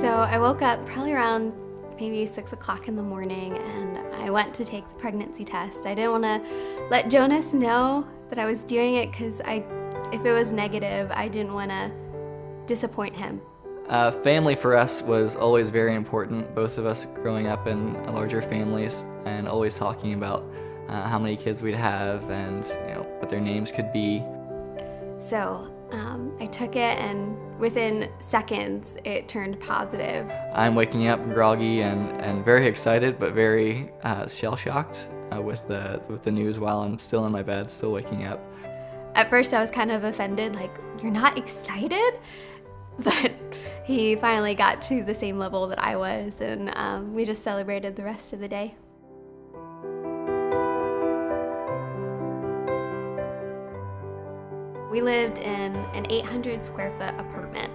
So I woke up probably around maybe 6 o'clock in the morning, and I went to take the pregnancy test. I didn't want to let Jonas know that I was doing it because if it was negative, I didn't want to disappoint him. Family for us was always very important, both of us growing up in larger families and always talking about how many kids we'd have and what their names could be. So I took it, and within seconds it turned positive. I'm waking up groggy and very excited, but very shell-shocked with the news while I'm still in my bed, still waking up. At first I was kind of offended, like, you're not excited? But he finally got to the same level that I was, and we just celebrated the rest of the day. We lived in an 800 square foot apartment.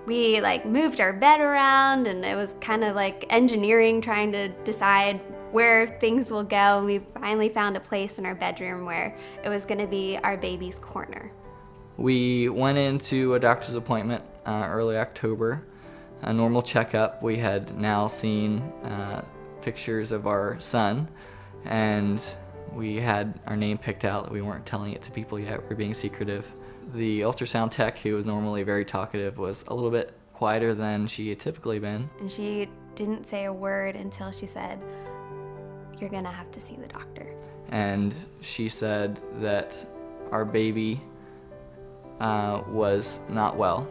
We moved our bed around, and it was kind of like engineering, trying to decide where things will go. And we finally found a place in our bedroom where it was going to be our baby's corner. We went into a doctor's appointment early October, a normal checkup. We had now seen pictures of our son, and we had our name picked out. We weren't telling it to people yet. We were being secretive. The ultrasound tech, who was normally very talkative, was a little bit quieter than she had typically been. And she didn't say a word until she said, "You're gonna have to see the doctor." And she said that our baby was not well.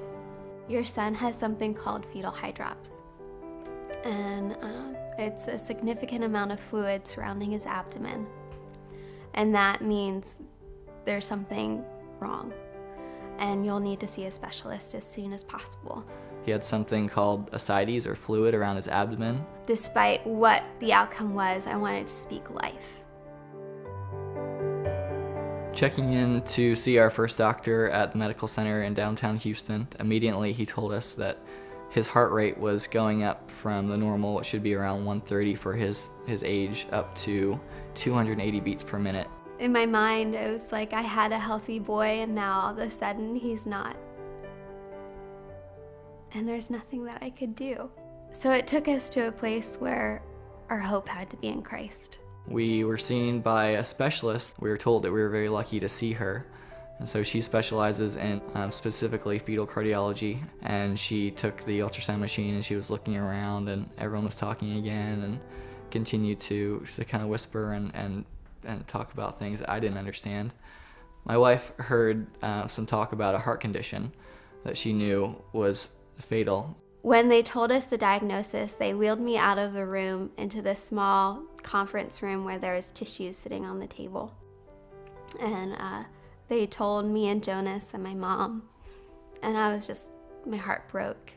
Your son has something called fetal hydrops. And it's a significant amount of fluid surrounding his abdomen. And that means there's something wrong. And you'll need to see a specialist as soon as possible. He had something called ascites, or fluid, around his abdomen. Despite what the outcome was, I wanted to speak life. Checking in to see our first doctor at the medical center in downtown Houston, immediately he told us that his heart rate was going up from the normal, what should be around 130 for his age, up to 280 beats per minute. In my mind, it was like I had a healthy boy, and now all of a sudden he's not. And there's nothing that I could do. So it took us to a place where our hope had to be in Christ. We were seen by a specialist. We were told that we were very lucky to see her. And so she specializes in specifically fetal cardiology, and she took the ultrasound machine and she was looking around, and everyone was talking again and continued to kind of whisper and talk about things that I didn't understand. My wife heard some talk about a heart condition that she knew was fatal. When they told us the diagnosis, they wheeled me out of the room into this small conference room where there was tissues sitting on the table. And they told me and Jonas and my mom, and I was just, my heart broke.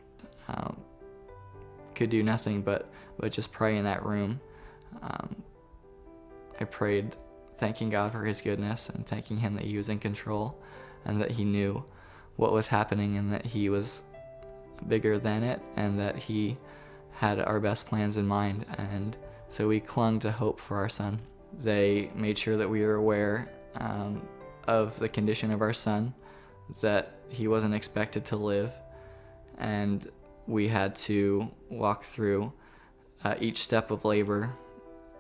Could do nothing but just pray in that room. I prayed, thanking God for his goodness and thanking him that he was in control and that he knew what was happening and that he was bigger than it and that he had our best plans in mind. And so we clung to hope for our son. They made sure that we were aware of the condition of our son, that he wasn't expected to live, and we had to walk through each step of labor,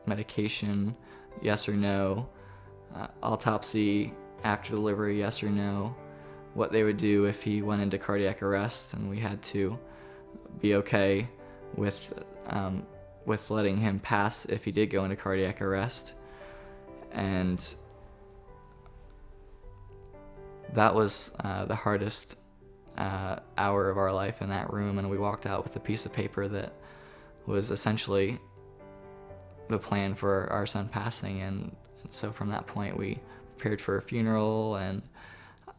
medication, yes or no, autopsy after delivery, yes or no, what they would do if he went into cardiac arrest, and we had to be okay with letting him pass if he did go into cardiac arrest. And that was the hardest hour of our life in that room, and we walked out with a piece of paper that was essentially the plan for our son passing. And so from that point we prepared for a funeral, and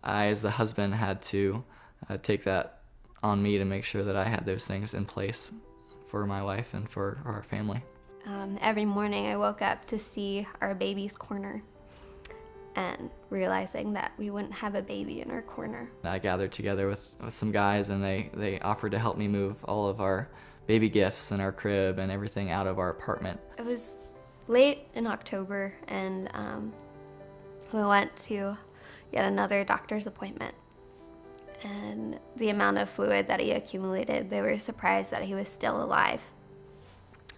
I, as the husband, had to take that on me to make sure that I had those things in place for my wife and for our family. Every morning I woke up to see our baby's corner and realizing that we wouldn't have a baby in our corner. I gathered together with some guys, and they offered to help me move all of our baby gifts and our crib and everything out of our apartment. It was late in October, and we went to yet another doctor's appointment. and the amount of fluid that he accumulated, they were surprised that he was still alive.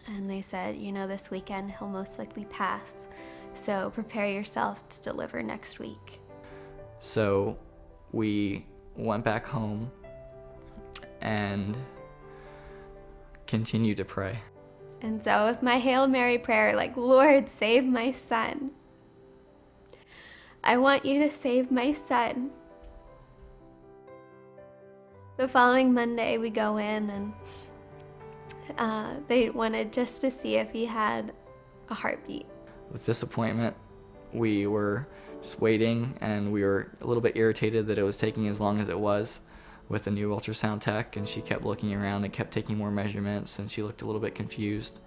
And they said, this weekend he'll most likely pass, so prepare yourself to deliver next week. So we went back home and continued to pray. And so it was my Hail Mary prayer, like, Lord, save my son. I want you to save my son. The following Monday, we go in, and they wanted just to see if he had a heartbeat. With disappointment, we were just waiting, and we were a little bit irritated that it was taking as long as it was with the new ultrasound tech, and she kept looking around and kept taking more measurements, and she looked a little bit confused.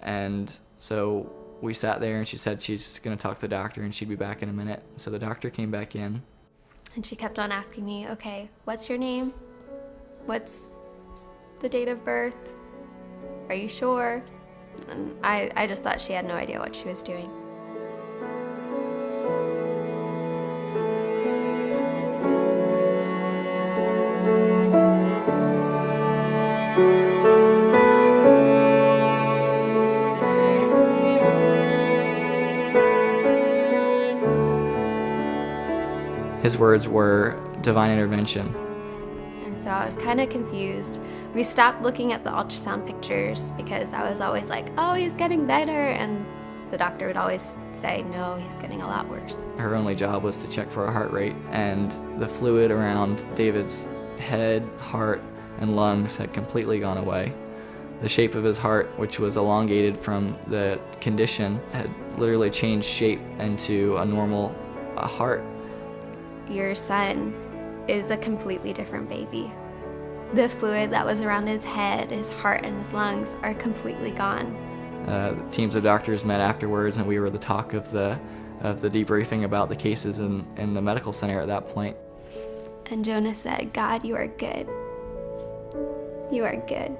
And so we sat there, and she said she's going to talk to the doctor and she'd be back in a minute. So the doctor came back in. And she kept on asking me, okay, what's your name? What's the date of birth? Are you sure? And I just thought she had no idea what she was doing. His words were divine intervention. And so I was kind of confused. We stopped looking at the ultrasound pictures because I was always like, oh, he's getting better. And the doctor would always say, no, he's getting a lot worse. Her only job was to check for a heart rate, and the fluid around David's head, heart, and lungs had completely gone away. The shape of his heart, which was elongated from the condition, had literally changed shape into a normal heart. Your son is a completely different baby. The fluid that was around his head, his heart, and his lungs are completely gone. Teams of doctors met afterwards, and we were the talk of the debriefing about the cases in the medical center at that point. And Jonas said, God, you are good. You are good.